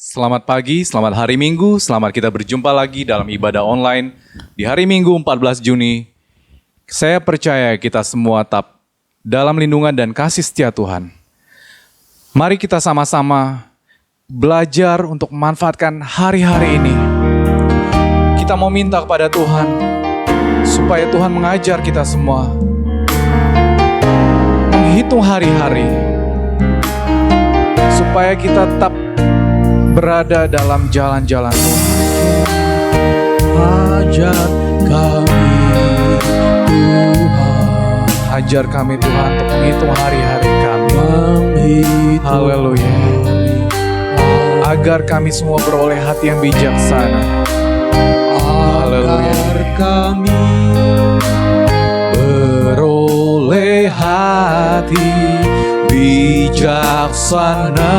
Selamat pagi, selamat hari Minggu, selamat kita berjumpa lagi dalam ibadah online di hari Minggu 14 Juni. Saya percaya kita semua tetap dalam lindungan dan kasih setia Tuhan. Mari kita sama-sama belajar untuk memanfaatkan hari-hari ini. Kita mau minta kepada Tuhan supaya Tuhan mengajar kita semua menghitung hari-hari supaya kita tetap berada dalam jalan-jalan Tuhan. Ajar kami Tuhan, Ajar kami Tuhan untuk menghitung hari-hari kami. menghitung Haleluya. Agar kami semua beroleh hati yang bijaksana. Haleluya. agar kami Beroleh hati bijaksana.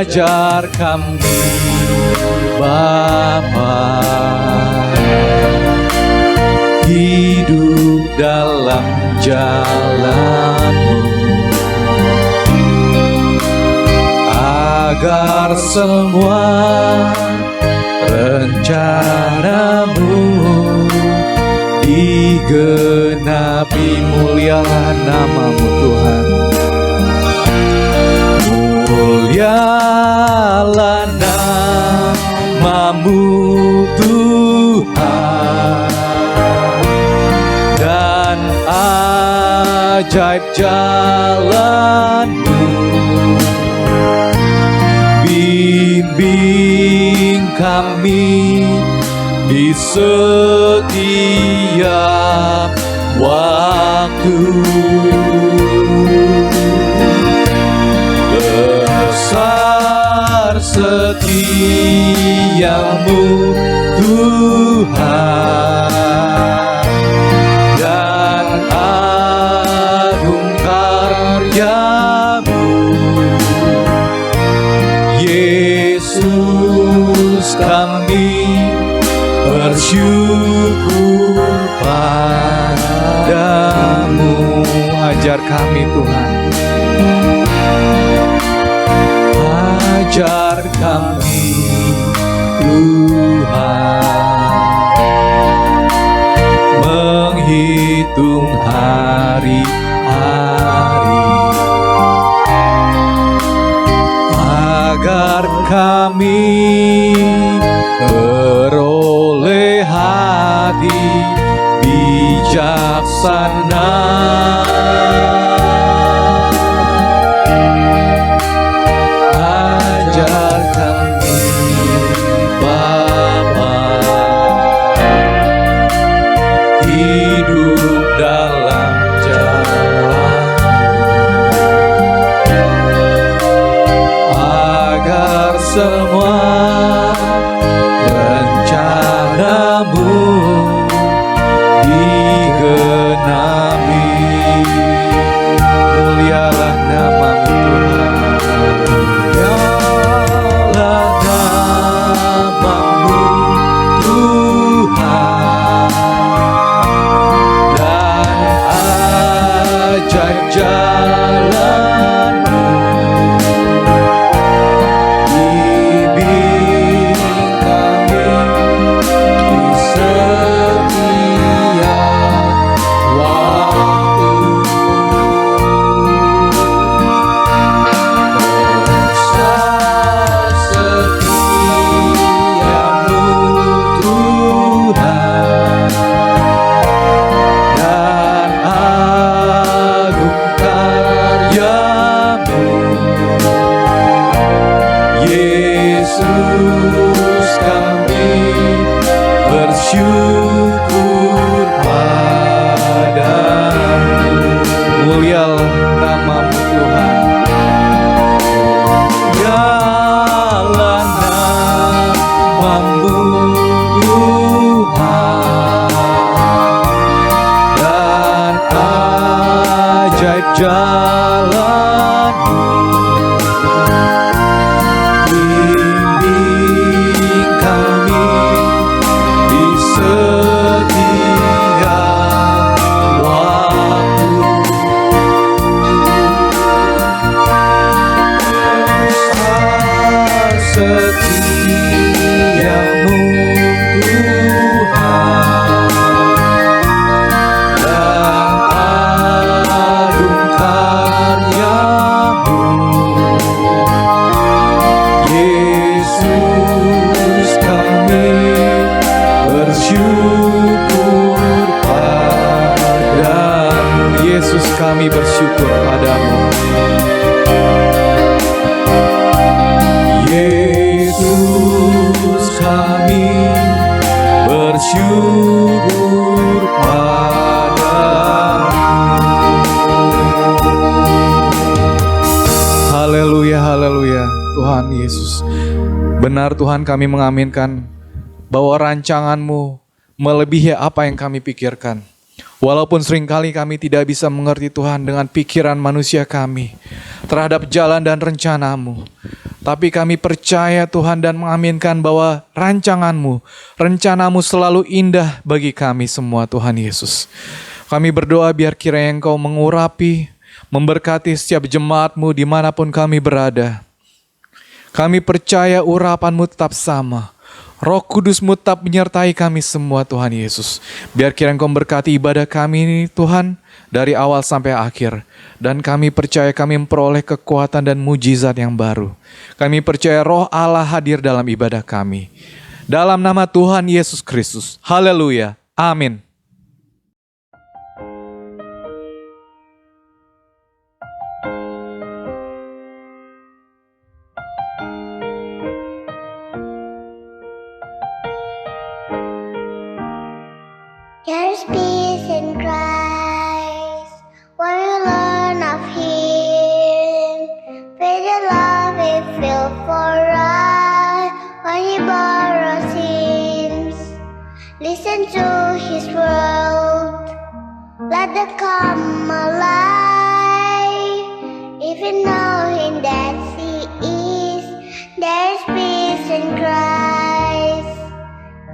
Ajar kami Bapa hidup dalam jalan-Mu, agar semua rencana-Mu digenapi. Mulialah nama-Mu Tuhan. Mulialah nama-Mu Tuhan, dan ajaib jalan-Mu. Bimbing kami di setiap waktu. Besar setiamu Tuhan, dan agung karya-Mu. Yesus, kami bersyukur padamu. Ajar kami Tuhan, ajar kami Tuhan, menghitung hari-hari, agar kami beroleh hati bijaksana. Ajar kami Bapa hidup dalam jalan, agar semua rencana-Mu digenapi. Mulialah nama-Mu Tuhan. Mulialah nama-Mu Tuhan, dan ajaib jalan-Mu. Bimbing kami di setiap waktu. Besar setiamu Tuhan, dan agung karya-Mu. Yesus, kami bersyukur padamu. Mulialah nama-Mu Tuhan. Mulialah nama-Mu Tuhan, dan ajaib jalan-Mu. Bimbing kami di setiap waktu. Tuhan Yesus. Benar Tuhan, kami mengaminkan bahwa rancangan-Mu melebihi apa yang kami pikirkan. Walaupun seringkali kami tidak bisa mengerti Tuhan dengan pikiran manusia kami terhadap jalan dan rencana-Mu. Tapi kami percaya Tuhan dan mengaminkan bahwa rancangan-Mu, rencana-Mu selalu indah bagi kami semua Tuhan Yesus. Kami berdoa biar kiranya Engkau mengurapi, memberkati setiap jemaat-Mu dimanapun kami berada. Kami percaya urapan-Mu tetap sama. Roh Kudus-Mu tetap menyertai kami semua Tuhan Yesus. Biar kiranya Engkau berkati ibadah kami ini Tuhan, dari awal sampai akhir. Dan kami percaya kami memperoleh kekuatan dan mujizat yang baru. Kami percaya Roh Allah hadir dalam ibadah kami. Dalam nama Tuhan Yesus Kristus. Haleluya. Amin. There's peace in Christ when we learn of Him. Faith and love we feel for us when He borrows hymns. Listen to His word, let them come alive. If you know Him that He is, there's peace in Christ.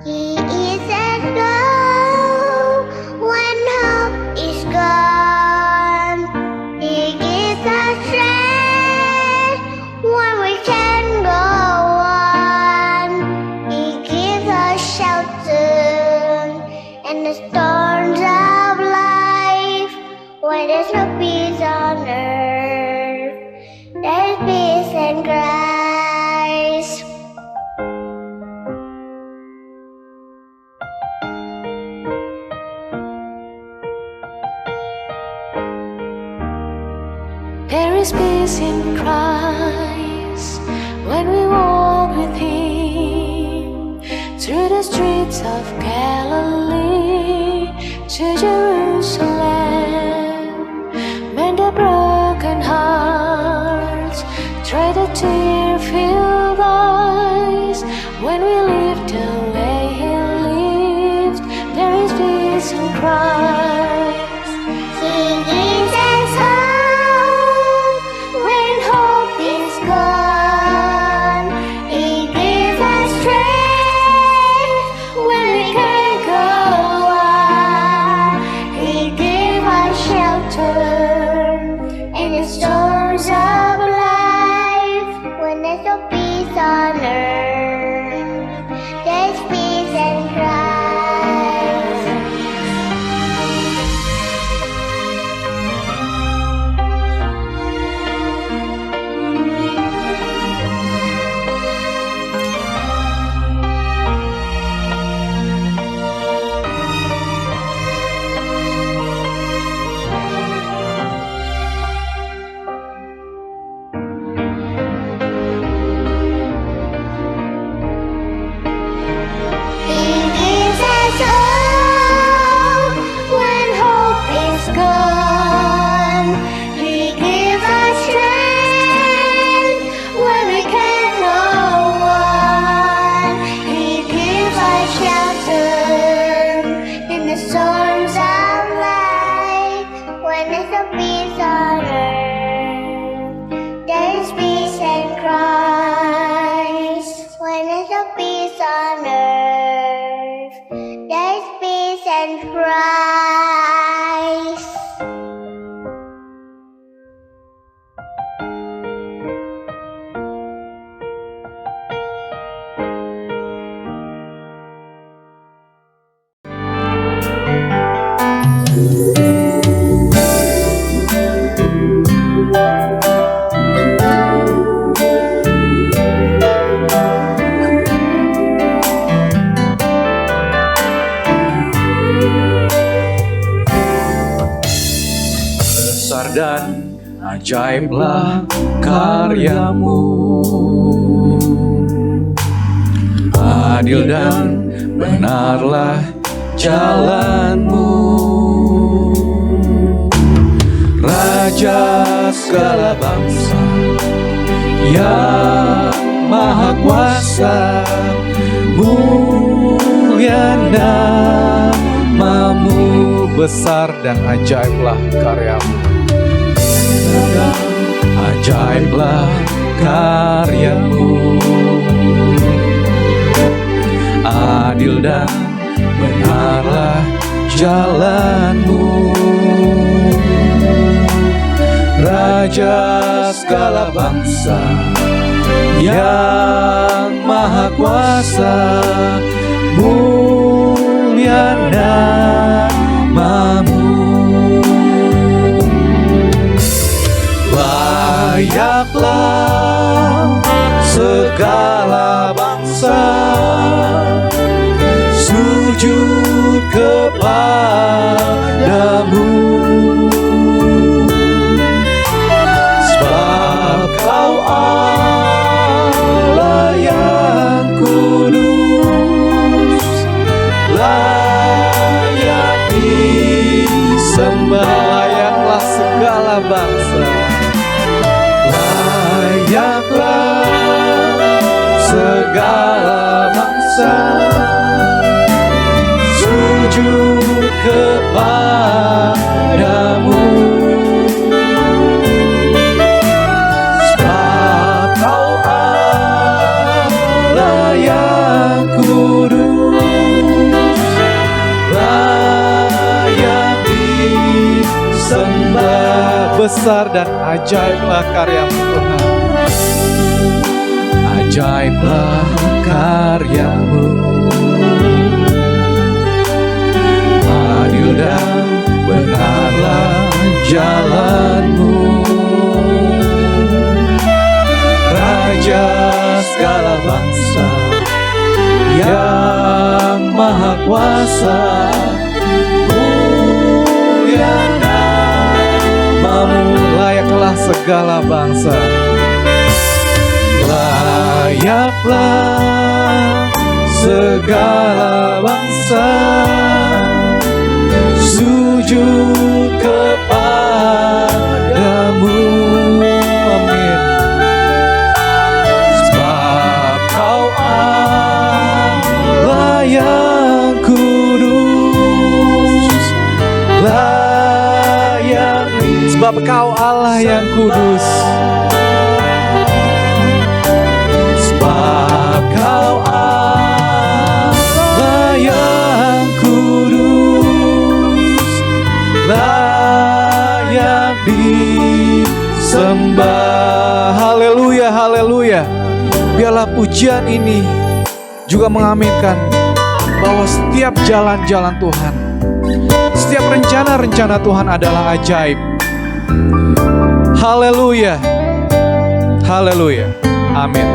He is at God. When hope is gone, He gives us strength. When we can go on, He gives us shelter. In the storms of life, when there's no peace on earth, there's peace in Christ. There is peace in Christ when we walk with Him through the streets of Galilee to Jerusalem. Mend the broken hearts, dry the tear-filled eyes. When we live the way He lived, there is peace in Christ. He gives us hope when hope is gone. He gives us strength when we can't go on. He gives us shelter in the storms of life. When there's no peace on earth, there's peace in Christ. He gives us hope when hope is gone. He gives us strength when we can't go on. He gives us shelter in the storms of life. When there's no peace on earth, there is peace in Christ. When there's no peace on earth, there is peace in Christ. Besar dan ajaiblah karyamu, adil dan benarlah jalanmu. Raja segala bangsa yang maha kuasa, mulia namamu, besar dan ajaiblah karyamu. Ajaiblah karyamu, adil dan benarlah jalanmu. Raja segala bangsa yang maha kuasa, mulia namamu. Layaklah segala bangsa sujud kepadamu, sebab Kau Allah yang kudus, layak disembah. Layaklah segala bangsa, layaklah segala bangsa sujud kepadamu, sebab Kau Allah yang kudus, layak disembah. Besar dan ajaiblah karyamu Tuhan, ajaiblah karyamu, adil dan benarlah jalanmu. Raja segala bangsa yang maha kuasa, mulia namamu. Layaklah segala bangsa, layaklah segala bangsa sujud kepadamu. Amin. Sebab Kau Allah yang kudus, layak. Sebab Kau Allah yang kudus, sebab Kau Allah yang kudus, layak disembah. Haleluya, haleluya. Biarlah pujian ini juga mengaminkan bahwa setiap jalan-jalan Tuhan, setiap rencana-rencana Tuhan adalah ajaib. Haleluya, haleluya, amin.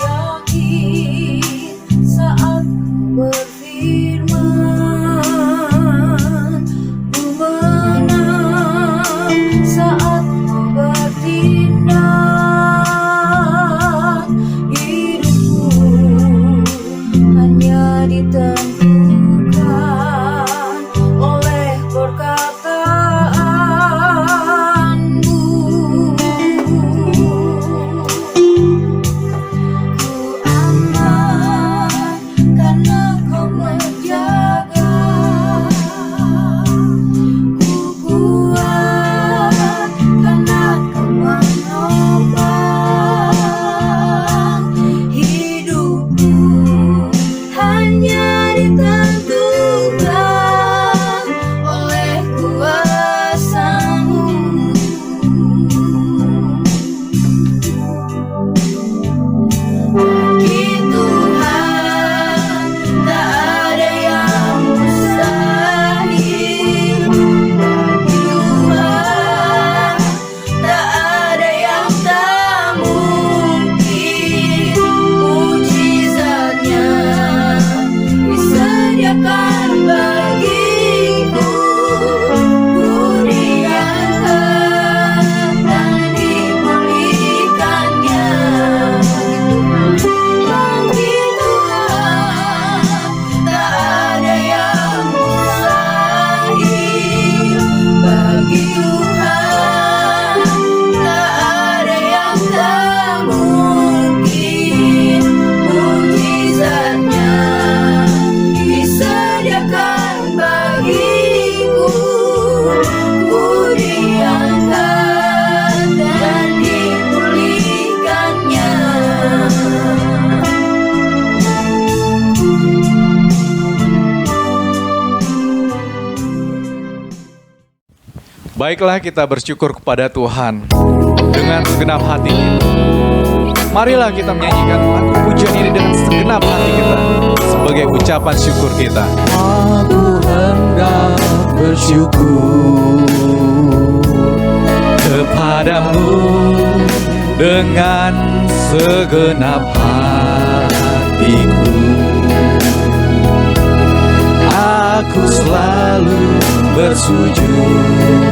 Yakin saat berfirman, ku menang saat bertindak. Baiklah kita bersyukur kepada Tuhan dengan segenap hati kita. Marilah kita menyanyikan lagu pujian ini dengan segenap hati kita sebagai ucapan syukur kita. Aku hendak bersyukur Kepadamu dengan segenap hatiku, aku selalu bersujud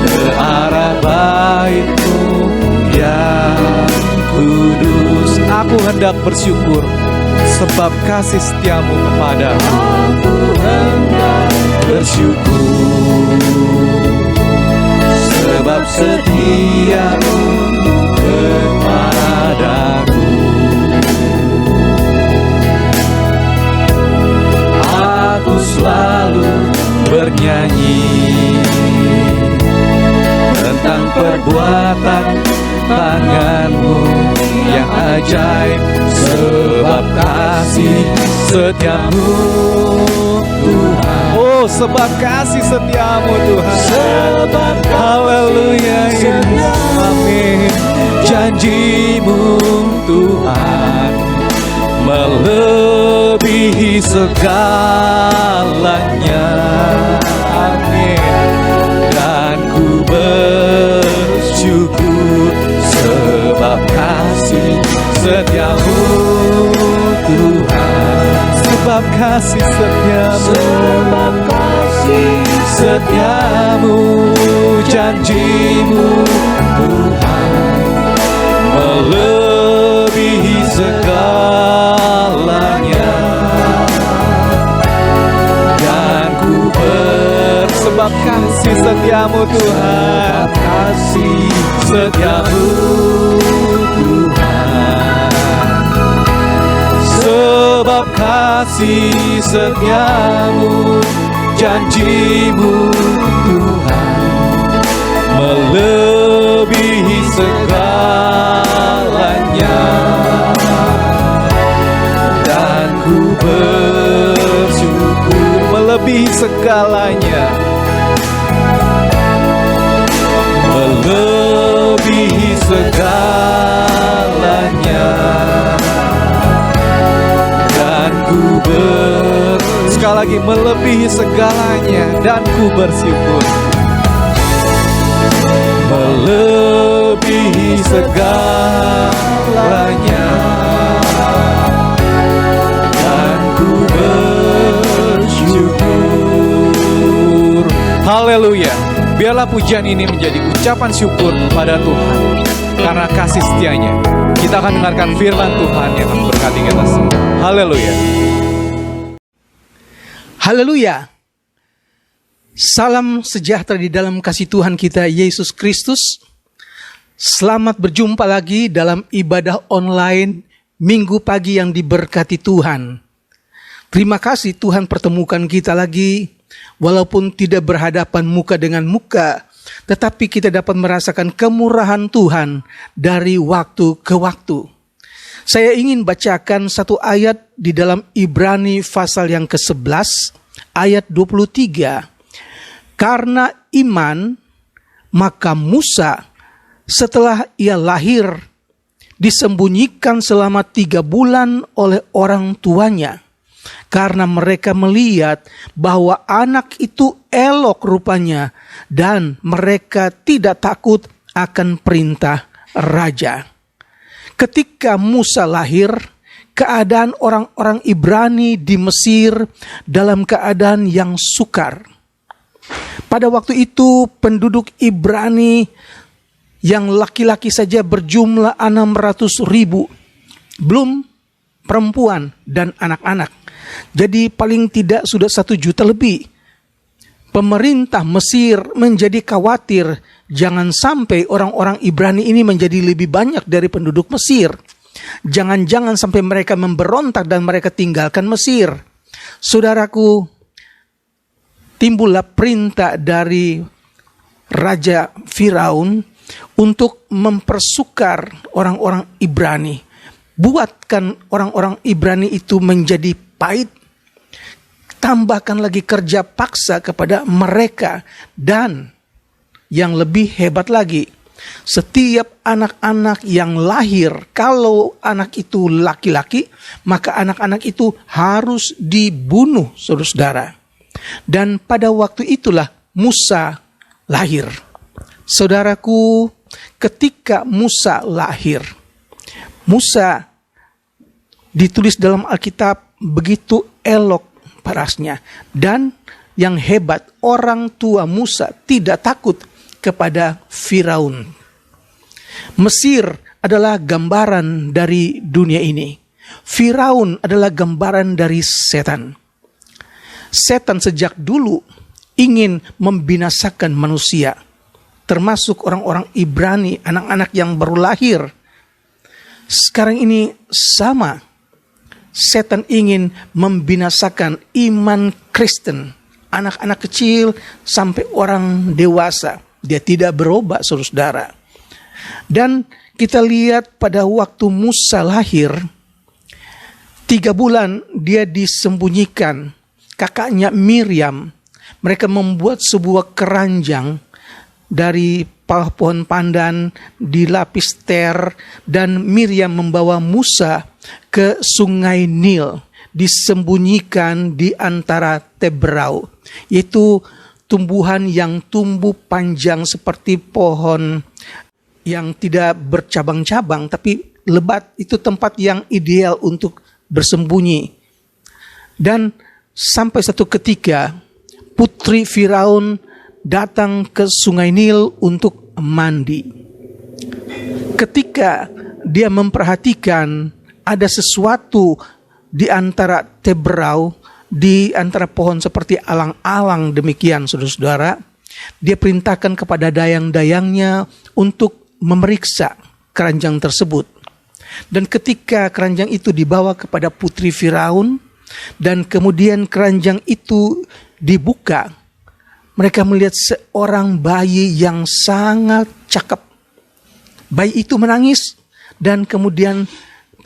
ke arah bait-Mu yang kudus. Aku hendak bersyukur sebab kasih setiamu kepadaku. Aku hendak bersyukur sebab setiamu kepadaku. Aku selalu bernyanyi tentang perbuatan tangan-Mu yang ajaib, sebab kasih setiamu Tuhan. Oh, sebab kasih setiamu Tuhan. Sebab haleluya, amin. Janji-Mu Tuhan melebihi segalanya, amin. Dan ku bersyukur sebab kasih setiamu Tuhan. Sebab kasih setiamu, sebab kasih setiamu, janji-Mu Tuhan melebihi segalanya. Dan ku sebab kasih setiamu Tuhan, kasih setiamu Tuhan. Sebab kasih setiamu, janji-Mu Tuhan melebihi segalanya. Dan ku bersyukur melebihi segalanya, melebihi segalanya. Dan ku sekali lagi melebihi segalanya, dan ku bersyukur melebihi segalanya. Dan ku bersyukur. Haleluya. Biarlah pujian ini menjadi ucapan syukur kepada Tuhan karena kasih setianya. Kita akan dengarkan firman Tuhan yang akan memberkati kita semua. Haleluya. Haleluya. Salam sejahtera di dalam kasih Tuhan kita Yesus Kristus. Selamat berjumpa lagi dalam ibadah online Minggu pagi yang diberkati Tuhan. Terima kasih Tuhan pertemukan kita lagi, walaupun tidak berhadapan muka dengan muka, tetapi kita dapat merasakan kemurahan Tuhan dari waktu ke waktu. Saya ingin bacakan satu ayat di dalam Ibrani pasal yang ke-11 ayat 23. Karena iman, maka Musa setelah ia lahir disembunyikan selama 3 bulan oleh orang tuanya, karena mereka melihat bahwa anak itu elok rupanya dan mereka tidak takut akan perintah raja. Ketika Musa lahir, keadaan orang-orang Ibrani di Mesir dalam keadaan yang sukar. Pada waktu itu penduduk Ibrani yang laki-laki saja berjumlah 600.000, belum perempuan dan anak-anak. Jadi paling tidak sudah 1 juta lebih. Pemerintah Mesir menjadi khawatir jangan sampai orang-orang Ibrani ini menjadi lebih banyak dari penduduk Mesir. Jangan-jangan sampai mereka memberontak dan mereka tinggalkan Mesir. Saudaraku, timbullah perintah dari Raja Firaun untuk mempersukar orang-orang Ibrani. Buatkan orang-orang Ibrani itu menjadi pahit. tambahkan lagi kerja paksa kepada mereka. Dan yang lebih hebat lagi, setiap anak-anak yang lahir, kalau anak itu laki-laki, maka anak-anak itu harus dibunuh, saudara-saudara. Dan pada waktu itulah Musa lahir. Saudaraku, ketika Musa lahir, Musa ditulis dalam Alkitab begitu elok parasnya. Dan yang hebat, orang tua Musa tidak takut kepada Firaun. Mesir adalah gambaran dari dunia ini. Firaun adalah gambaran dari setan. Setan sejak dulu ingin membinasakan manusia, termasuk orang-orang Ibrani, anak-anak yang baru lahir. Sekarang ini sama. Setan ingin membinasakan iman Kristen, anak-anak kecil sampai orang dewasa. Dia tidak berubah, saudara. Dan kita lihat pada waktu Musa lahir, 3 bulan dia disembunyikan. Kakaknya Miriam, mereka membuat sebuah keranjang dari pohon pandan, dilapis ter, dan Miriam membawa Musa ke sungai Nil, disembunyikan di antara tebrau, yaitu tumbuhan yang tumbuh panjang seperti pohon yang tidak bercabang-cabang tapi lebat. Itu tempat yang ideal untuk bersembunyi. Dan sampai satu ketika putri Firaun datang ke sungai Nil untuk mandi. Ketika dia memperhatikan ada sesuatu di antara tebrau, di antara pohon seperti alang-alang demikian, saudara-saudara, dia perintahkan kepada dayang-dayangnya untuk memeriksa keranjang tersebut. Dan ketika keranjang itu dibawa kepada putri Firaun, dan kemudian keranjang itu dibuka, mereka melihat seorang bayi yang sangat cakep. Bayi itu menangis, dan kemudian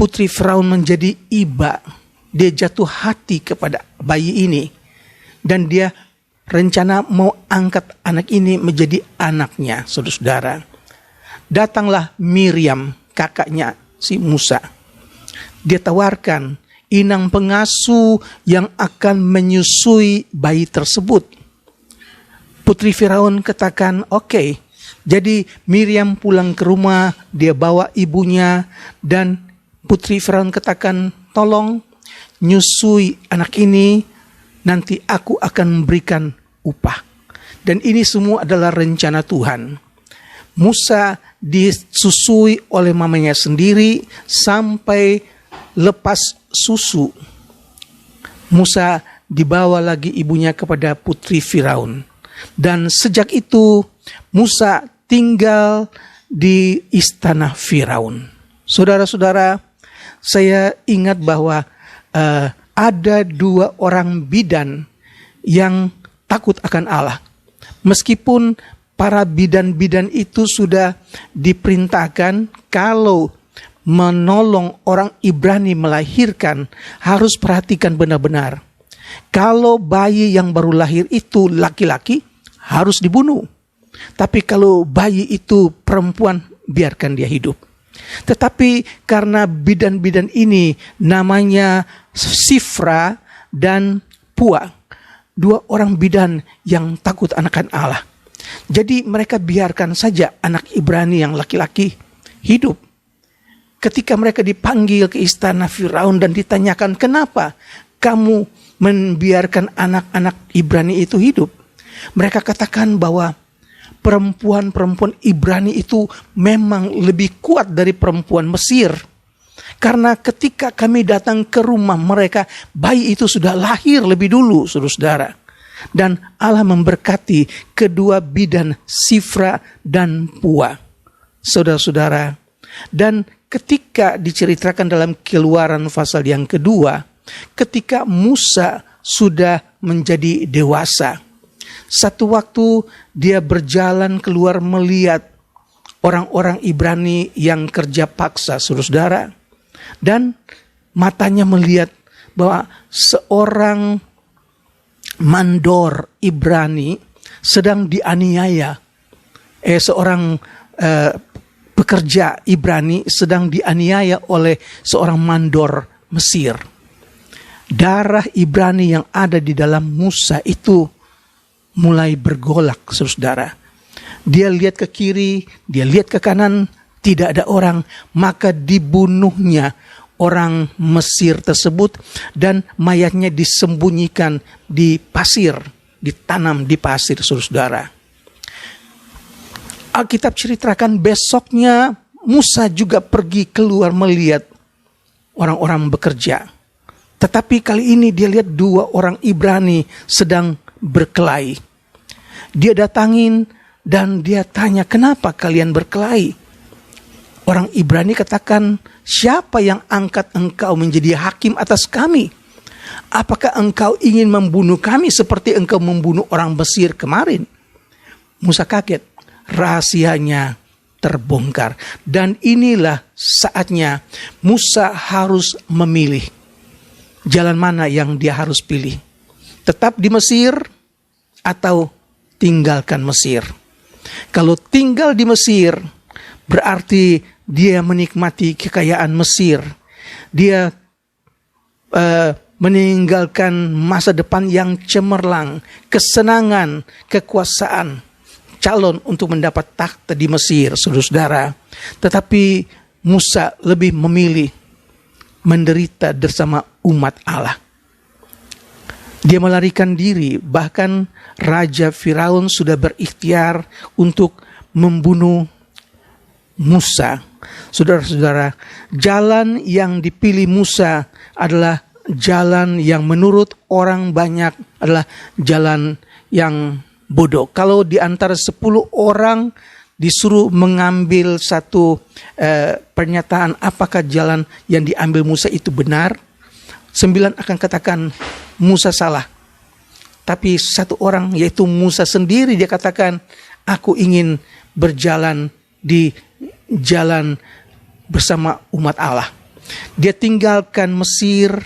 putri Firaun menjadi iba. Dia jatuh hati kepada bayi ini, dan dia rencana mau angkat anak ini menjadi anaknya, saudara-saudara. Datanglah Miriam, kakaknya si Musa. Dia tawarkan inang pengasuh yang akan menyusui bayi tersebut. Putri Firaun katakan, oke. Jadi Miriam pulang ke rumah, dia bawa ibunya, dan putri Firaun katakan, tolong nyusui anak ini, nanti aku akan memberikan upah. Dan ini semua adalah rencana Tuhan. Musa disusui oleh mamanya sendiri sampai lepas susu. Musa dibawa lagi ibunya kepada putri Firaun. Dan sejak itu Musa tinggal di istana Firaun. Saudara-saudara, saya ingat bahwa ada 2 orang bidan yang takut akan Allah. Meskipun para bidan-bidan itu sudah diperintahkan kalau menolong orang Ibrani melahirkan, harus perhatikan benar-benar. Kalau bayi yang baru lahir itu laki-laki, harus dibunuh. Tapi kalau bayi itu perempuan, biarkan dia hidup. Tetapi karena bidan-bidan ini namanya Sifra dan Pua, 2 orang bidan yang takut akan Allah. Jadi mereka biarkan saja anak Ibrani yang laki-laki hidup. Ketika mereka dipanggil ke istana Firaun dan ditanyakan, kenapa kamu membiarkan anak-anak Ibrani itu hidup? Mereka katakan bahwa perempuan-perempuan Ibrani itu memang lebih kuat dari perempuan Mesir. Karena ketika kami datang ke rumah mereka, bayi itu sudah lahir lebih dulu, saudara-saudara. Dan Allah memberkati kedua bidan Sifra dan Pua, saudara-saudara. Dan ketika diceritakan dalam Keluaran pasal yang kedua, ketika Musa sudah menjadi dewasa, satu waktu dia berjalan keluar melihat orang-orang Ibrani yang kerja paksa, saudara-saudara. Dan matanya melihat bahwa seorang mandor Ibrani sedang dianiaya. Seorang pekerja Ibrani sedang dianiaya oleh seorang mandor Mesir. Darah Ibrani yang ada di dalam Musa itu mulai bergolak, saudara. Dia lihat ke kiri, dia lihat ke kanan, tidak ada orang, maka dibunuhnya orang Mesir tersebut dan mayatnya disembunyikan di pasir, ditanam di pasir, saudara. Alkitab ceritakan besoknya Musa juga pergi keluar melihat orang-orang bekerja. Tetapi kali ini dia lihat 2 orang Ibrani sedang berkelahi. Dia datangin dan dia tanya, kenapa kalian berkelahi? Orang Ibrani katakan, siapa yang angkat engkau menjadi hakim atas kami? Apakah engkau ingin membunuh kami seperti engkau membunuh orang Mesir kemarin? Musa kaget, rahasianya terbongkar. Dan inilah saatnya Musa harus memilih jalan mana yang dia harus pilih. Tetap di Mesir atau tinggalkan Mesir. Kalau tinggal di Mesir berarti dia menikmati kekayaan Mesir. Dia meninggalkan masa depan yang cemerlang, kesenangan, kekuasaan, calon untuk mendapat takhta di Mesir, saudara. Tetapi Musa lebih memilih menderita bersama umat Allah. Dia melarikan diri, bahkan Raja Firaun sudah berikhtiar untuk membunuh Musa. Saudara-saudara, jalan yang dipilih Musa adalah jalan yang menurut orang banyak adalah jalan yang bodoh. Kalau di antara 10 orang disuruh mengambil satu pernyataan apakah jalan yang diambil Musa itu benar, 9 akan katakan Musa salah. Tapi 1 orang, yaitu Musa sendiri, dia katakan, aku ingin berjalan di jalan bersama umat Allah. Dia tinggalkan Mesir,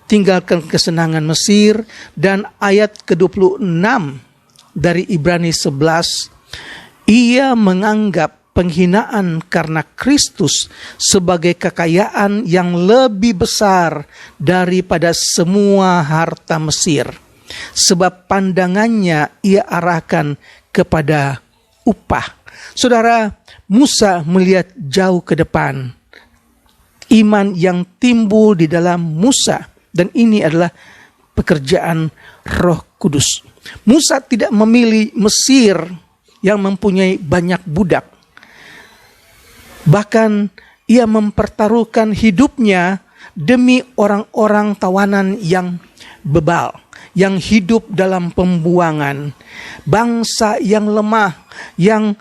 tinggalkan kesenangan Mesir, dan ayat ke-26 dari Ibrani 11, ia menganggap penghinaan karena Kristus sebagai kekayaan yang lebih besar daripada semua harta Mesir. Sebab pandangannya ia arahkan kepada upah. Saudara, Musa melihat jauh ke depan. Iman yang timbul di dalam Musa, dan ini adalah pekerjaan Roh Kudus. Musa tidak memilih Mesir yang mempunyai banyak budak. Bahkan ia mempertaruhkan hidupnya demi orang-orang tawanan yang bebal, yang hidup dalam pembuangan. Bangsa yang lemah, yang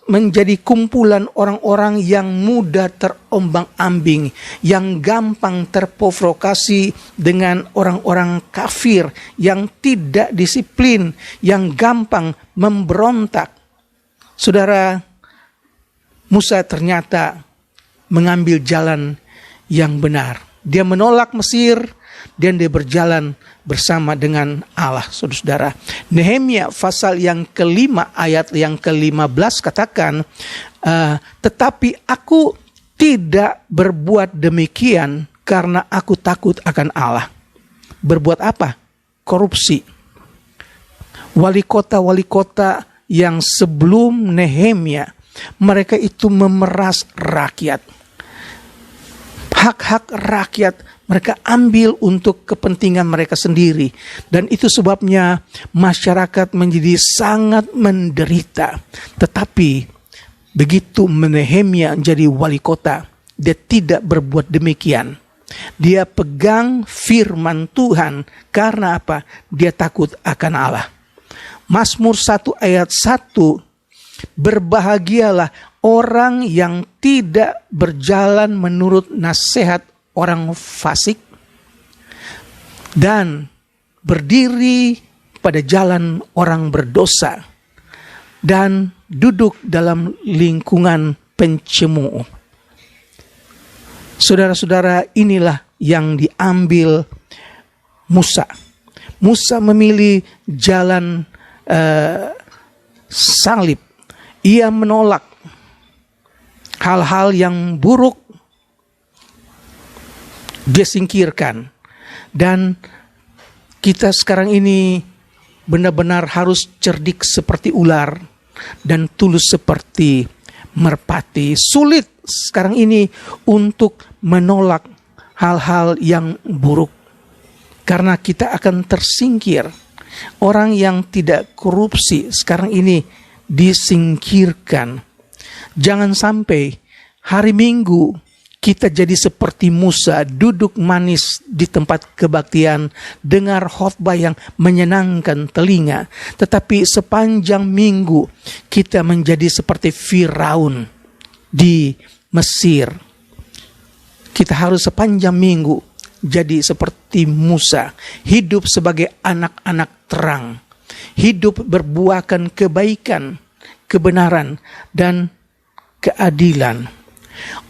menjadi kumpulan orang-orang yang mudah terombang-ambing, yang gampang terprovokasi dengan orang-orang kafir, yang tidak disiplin, yang gampang memberontak. Saudara, Musa ternyata mengambil jalan yang benar. Dia menolak Mesir dan dia berjalan bersama dengan Allah, saudara. Nehemia pasal yang ke-5 ayat yang ke-15 katakan, tetapi aku tidak berbuat demikian karena aku takut akan Allah. Berbuat apa? Korupsi. Wali kota yang sebelum Nehemia, mereka itu memeras rakyat. Hak-hak rakyat mereka ambil untuk kepentingan mereka sendiri. Dan itu sebabnya masyarakat menjadi sangat menderita. Tetapi begitu Nehemia menjadi wali kota, dia tidak berbuat demikian. Dia pegang firman Tuhan. Karena apa? Dia takut akan Allah. Mazmur 1 ayat 1, berbahagialah orang yang tidak berjalan menurut nasihat orang fasik dan berdiri pada jalan orang berdosa dan duduk dalam lingkungan pencemooh. Saudara-saudara, inilah yang diambil Musa. Musa memilih jalan salib. Ia menolak hal-hal yang buruk, dia singkirkan. Dan kita sekarang ini benar-benar harus cerdik seperti ular dan tulus seperti merpati. Sulit sekarang ini untuk menolak hal-hal yang buruk, karena kita akan tersingkir. Orang yang tidak korupsi sekarang ini disingkirkan. Jangan sampai hari Minggu kita jadi seperti Musa, duduk manis di tempat kebaktian, dengar khotbah yang menyenangkan telinga. Tetapi sepanjang minggu kita menjadi seperti Firaun di Mesir. Kita harus sepanjang minggu jadi seperti Musa, hidup sebagai anak-anak terang, hidup berbuahkan kebaikan, kebenaran, dan keadilan.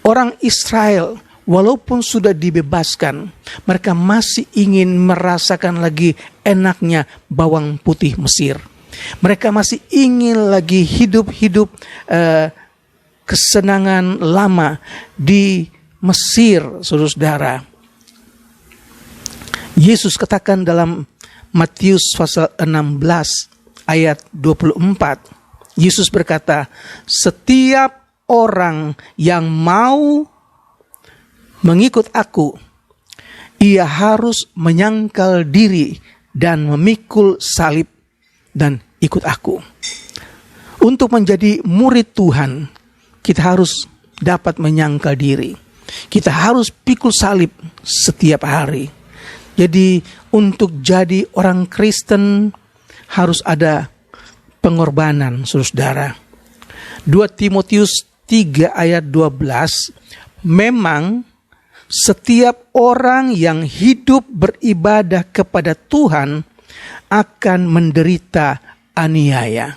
Orang Israel walaupun sudah dibebaskan, mereka masih ingin merasakan lagi enaknya bawang putih Mesir. Mereka masih ingin lagi hidup kesenangan lama di Mesir, saudara-saudara. Yesus katakan dalam Matius pasal 16 ayat 24. Yesus berkata, setiap orang yang mau mengikut aku, ia harus menyangkal diri dan memikul salib dan ikut aku. Untuk menjadi murid Tuhan, kita harus dapat menyangkal diri. Kita harus pikul salib setiap hari. Jadi untuk jadi orang Kristen harus ada pengorbanan, saudara. 2 Timotius 3 ayat 12, memang setiap orang yang hidup beribadah kepada Tuhan akan menderita aniaya.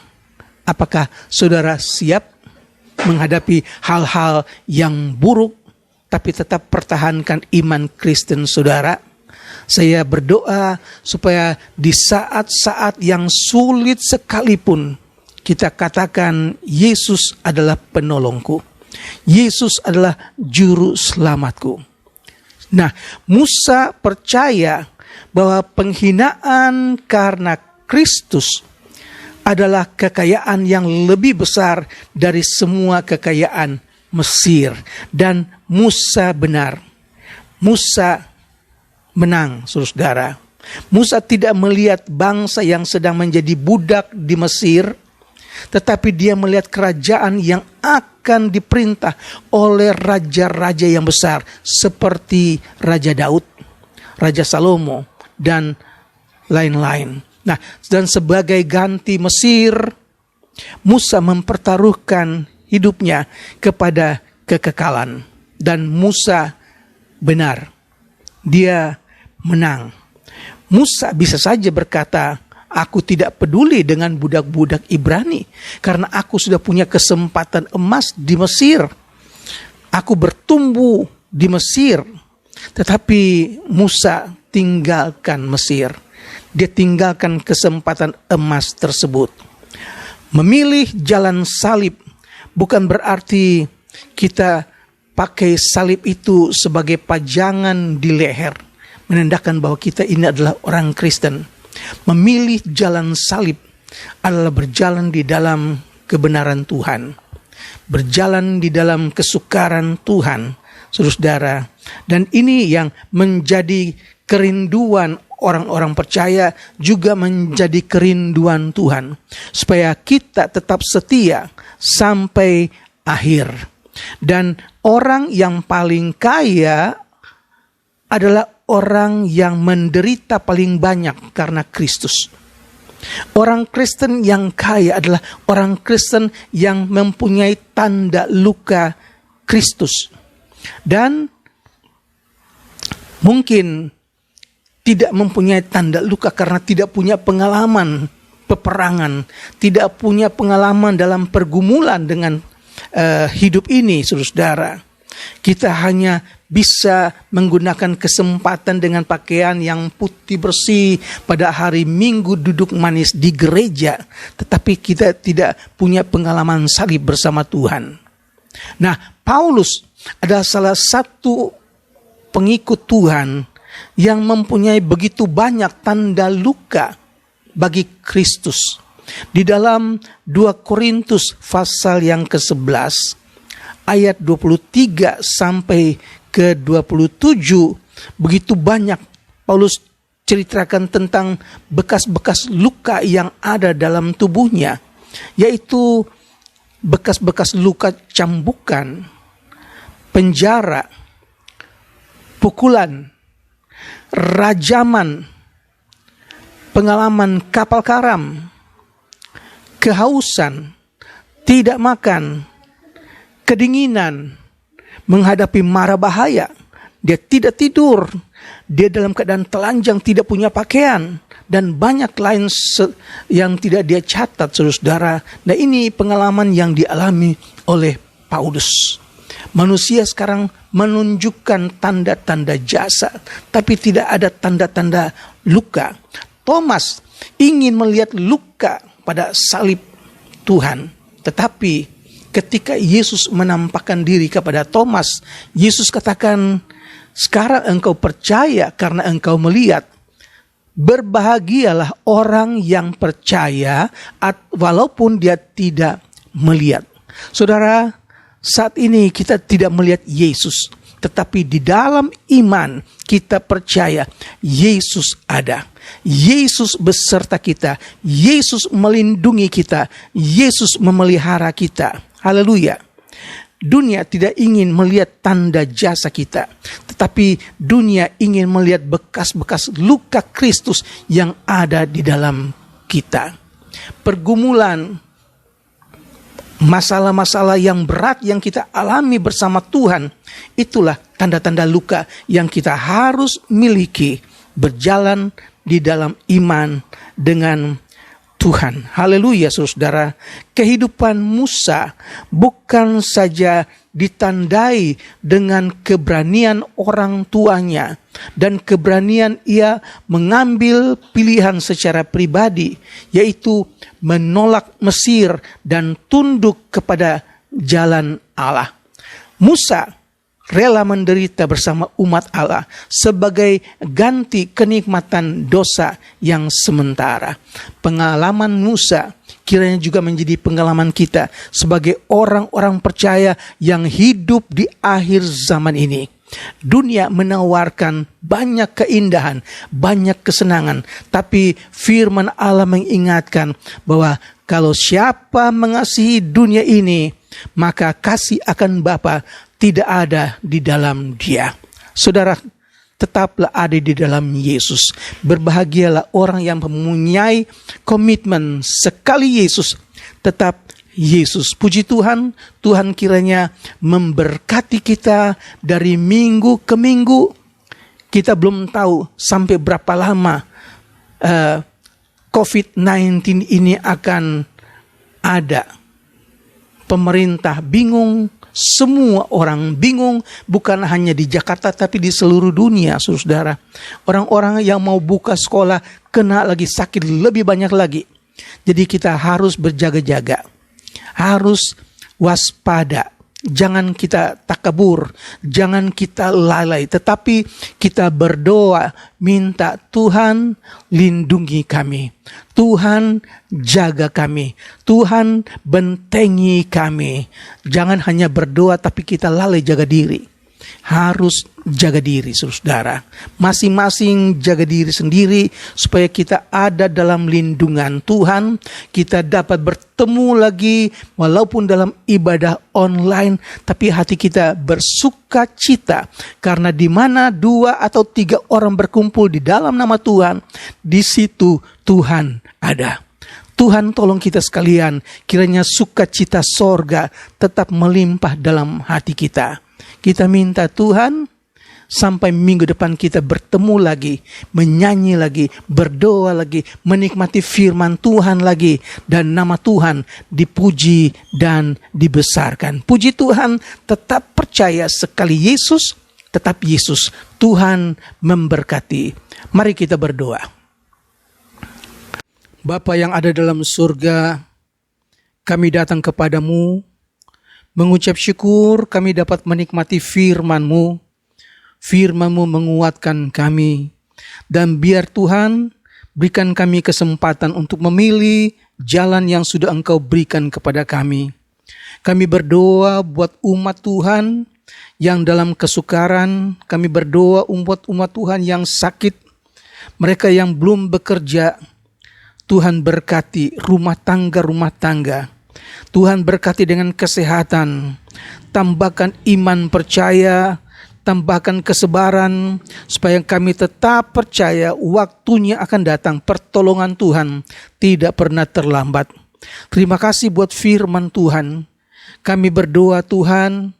Apakah saudara siap menghadapi hal-hal yang buruk, tapi tetap pertahankan iman Kristen saudara? Saya berdoa supaya di saat-saat yang sulit sekalipun kita katakan Yesus adalah penolongku. Yesus adalah juru selamatku. Nah, Musa percaya bahwa penghinaan karena Kristus adalah kekayaan yang lebih besar dari semua kekayaan Mesir. Dan Musa benar. Musa menang, saudara. Musa tidak melihat bangsa yang sedang menjadi budak di Mesir, tetapi dia melihat kerajaan yang akan diperintah oleh raja-raja yang besar seperti Raja Daud, Raja Salomo, dan lain-lain. Nah, dan sebagai ganti Mesir, Musa mempertaruhkan hidupnya kepada kekekalan. Dan Musa benar, dia menang. Musa bisa saja berkata, aku tidak peduli dengan budak-budak Ibrani, karena aku sudah punya kesempatan emas di Mesir. Aku bertumbuh di Mesir. Tetapi Musa tinggalkan Mesir. Dia tinggalkan kesempatan emas tersebut. Memilih jalan salib bukan berarti kita pakai salib itu sebagai pajangan di leher, menandakan bahwa kita ini adalah orang Kristen. Memilih jalan salib adalah berjalan di dalam kebenaran Tuhan, berjalan di dalam kesukaran Tuhan, saudara. Dan ini yang menjadi kerinduan orang-orang percaya, juga menjadi kerinduan Tuhan, supaya kita tetap setia sampai akhir. Dan orang yang paling kaya adalah orang yang menderita paling banyak karena Kristus. Orang Kristen yang kaya adalah orang Kristen yang mempunyai tanda luka Kristus. Dan mungkin tidak mempunyai tanda luka karena tidak punya pengalaman peperangan, tidak punya pengalaman dalam pergumulan dengan hidup ini, saudara. Kita hanya bisa menggunakan kesempatan dengan pakaian yang putih bersih pada hari Minggu duduk manis di gereja, tetapi kita tidak punya pengalaman salib bersama Tuhan. Nah, Paulus adalah salah satu pengikut Tuhan yang mempunyai begitu banyak tanda luka bagi Kristus. Di dalam 2 Korintus pasal yang ke-11 ayat 23 sampai ke 27, begitu banyak Paulus ceritakan tentang bekas-bekas luka yang ada dalam tubuhnya, yaitu bekas-bekas luka cambukan, penjara, pukulan, rajaman, pengalaman kapal karam, kehausan, tidak makan, kedinginan, menghadapi mara bahaya. Dia tidak tidur, dia dalam keadaan telanjang, tidak punya pakaian, dan banyak lain yang tidak dia catat, saudara. Nah, ini pengalaman yang dialami oleh Paulus. Manusia sekarang menunjukkan tanda-tanda jasa, tapi tidak ada tanda-tanda luka. Thomas ingin melihat luka pada salib Tuhan, tetapi ketika Yesus menampakkan diri kepada Thomas, Yesus katakan, sekarang engkau percaya karena engkau melihat. Berbahagialah orang yang percaya walaupun dia tidak melihat. Saudara, saat ini kita tidak melihat Yesus, tetapi di dalam iman kita percaya Yesus ada. Yesus beserta kita. Yesus melindungi kita. Yesus memelihara kita. Haleluya. Dunia tidak ingin melihat tanda jasa kita, tetapi dunia ingin melihat bekas-bekas luka Kristus yang ada di dalam kita. Pergumulan, masalah-masalah yang berat yang kita alami bersama Tuhan, itulah tanda-tanda luka yang kita harus miliki, berjalan di dalam iman dengan Tuhan. Haleluya, saudara. Kehidupan Musa bukan saja ditandai dengan keberanian orang tuanya dan keberanian ia mengambil pilihan secara pribadi, yaitu menolak Mesir dan tunduk kepada jalan Allah. Musa rela menderita bersama umat Allah sebagai ganti kenikmatan dosa yang sementara. Pengalaman Musa kiranya juga menjadi pengalaman kita sebagai orang-orang percaya yang hidup di akhir zaman ini. Dunia menawarkan banyak keindahan, banyak kesenangan, tapi firman Allah mengingatkan bahwa kalau siapa mengasihi dunia ini, maka kasih akan Bapa tidak ada di dalam dia. Saudara, tetaplah ada di dalam Yesus. Berbahagialah orang yang mempunyai komitmen sekali Yesus, tetap Yesus. Puji Tuhan, Tuhan kiranya memberkati kita dari minggu ke minggu. Kita belum tahu sampai berapa lama COVID-19 ini akan ada. Pemerintah bingung, semua orang bingung, bukan hanya di Jakarta tapi di seluruh dunia, saudara. Orang-orang yang mau buka sekolah kena lagi sakit lebih banyak lagi. Jadi kita harus berjaga-jaga, harus waspada. Jangan kita takabur, jangan kita lalai, tetapi kita berdoa, minta Tuhan lindungi kami, Tuhan jaga kami, Tuhan bentengi kami. Jangan hanya berdoa tapi kita lalai jaga diri. Harus jaga diri, saudara. Masing-masing jaga diri sendiri supaya kita ada dalam lindungan Tuhan. Kita dapat bertemu lagi walaupun dalam ibadah online, tapi hati kita bersuka cita karena di mana 2 atau 3 orang berkumpul di dalam nama Tuhan, di situ Tuhan ada. Tuhan tolong kita sekalian, kiranya sukacita sorga tetap melimpah dalam hati kita. Kita minta Tuhan, Sampai minggu depan kita bertemu lagi, menyanyi lagi, berdoa lagi, menikmati firman Tuhan lagi, dan nama Tuhan dipuji dan dibesarkan. Puji Tuhan, tetap percaya sekali Yesus, tetap Yesus. Tuhan memberkati. Mari kita berdoa. Bapa yang ada dalam surga, kami datang kepadamu, mengucap syukur kami dapat menikmati firman-Mu. Firman-Mu menguatkan kami. Dan biar Tuhan berikan kami kesempatan untuk memilih jalan yang sudah Engkau berikan kepada kami. Kami berdoa buat umat Tuhan yang dalam kesukaran. Kami berdoa buat umat Tuhan yang sakit. Mereka yang belum bekerja. Tuhan berkati rumah tangga. Tuhan berkati dengan kesehatan, tambahkan iman percaya, tambahkan kesabaran, supaya kami tetap percaya waktunya akan datang, pertolongan Tuhan tidak pernah terlambat. Terima kasih buat firman Tuhan. Kami berdoa Tuhan,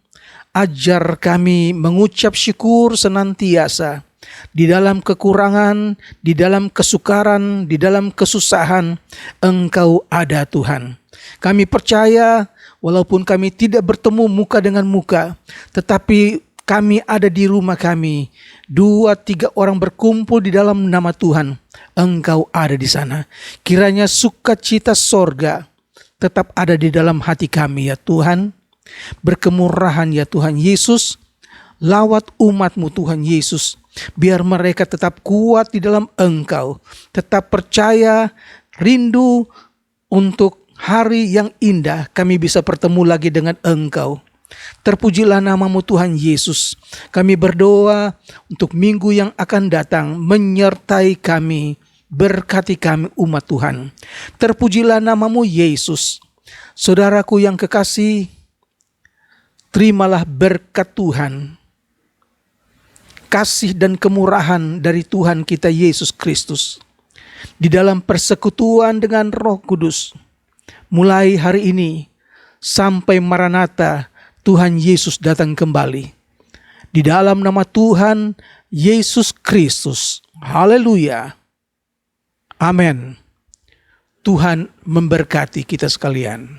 ajar kami mengucap syukur senantiasa. Di dalam kekurangan, di dalam kesukaran, di dalam kesusahan, Engkau ada Tuhan. Kami percaya walaupun kami tidak bertemu muka dengan muka, tetapi kami ada di rumah kami. 2-3 orang berkumpul di dalam nama Tuhan, Engkau ada di sana. Kiranya sukacita sorga tetap ada di dalam hati kami ya Tuhan. Berkemurahan ya Tuhan Yesus. Lawat umat-Mu Tuhan Yesus. Biar mereka tetap kuat di dalam Engkau. Tetap percaya, rindu untuk hari yang indah kami bisa bertemu lagi dengan Engkau. Terpujilah nama-Mu Tuhan Yesus. Kami berdoa untuk minggu yang akan datang, menyertai kami, berkati kami umat Tuhan. Terpujilah nama-Mu Yesus. Saudaraku yang kekasih, terimalah berkat Tuhan, kasih dan kemurahan dari Tuhan kita Yesus Kristus di dalam persekutuan dengan Roh Kudus. Mulai hari ini sampai Maranatha, Tuhan Yesus datang kembali. Di dalam nama Tuhan Yesus Kristus. Haleluya. Amin. Tuhan memberkati kita sekalian.